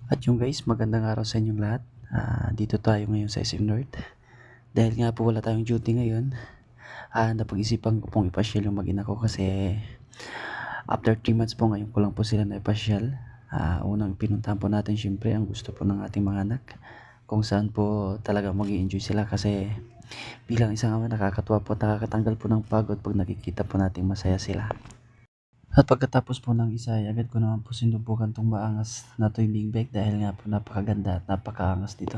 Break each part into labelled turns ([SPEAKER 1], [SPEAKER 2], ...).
[SPEAKER 1] At yung guys, magandang araw sa inyong lahat. Dito tayo ngayon sa SM North. Dahil nga po wala tayong duty ngayon, napag-isipan ko pong ipasyal yung mag-ina ko kasi after 3 months po ngayon ko lang po sila naipasyal. Unang pinuntahan po natin syempre ang gusto po ng ating mga anak, kung saan po talaga mag-i-enjoy sila kasi bilang isang ama nakakatuwa po at nakakatanggal po ng pagod pag nakikita po nating masaya sila. At pagkatapos po ng isa ay agad ko naman po sinubukan tong maangas na tuwing bag dahil nga po napakaganda at napakaangas dito.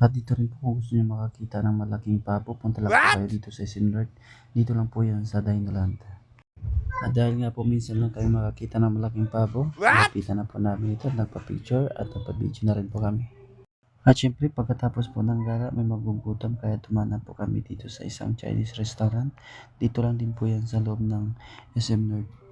[SPEAKER 1] At dito rin po kung gusto niyo makakita ng malaking pabo, punta lang po kayo dito sa Sinlord. Dito lang po yan sa Dinoland. At dahil nga po minsan lang kayo makakita ng malaking pabo, napitan na po namin ito, nagpa-picture at nagpa-video na rin po kami. At syempre pagkatapos po ng gala may magugutom kaya tumanan po kami dito sa isang Chinese restaurant. Dito lang din po yan sa loob ng SM North.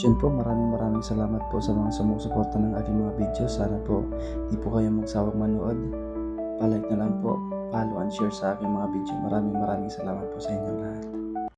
[SPEAKER 1] Yun po, maraming salamat po sa mga sumusuporta ng aking mga video. Sana po di po kayo magsawang manood. Palike na lang po, follow and share sa aking mga video. Maraming salamat po sa inyong lahat.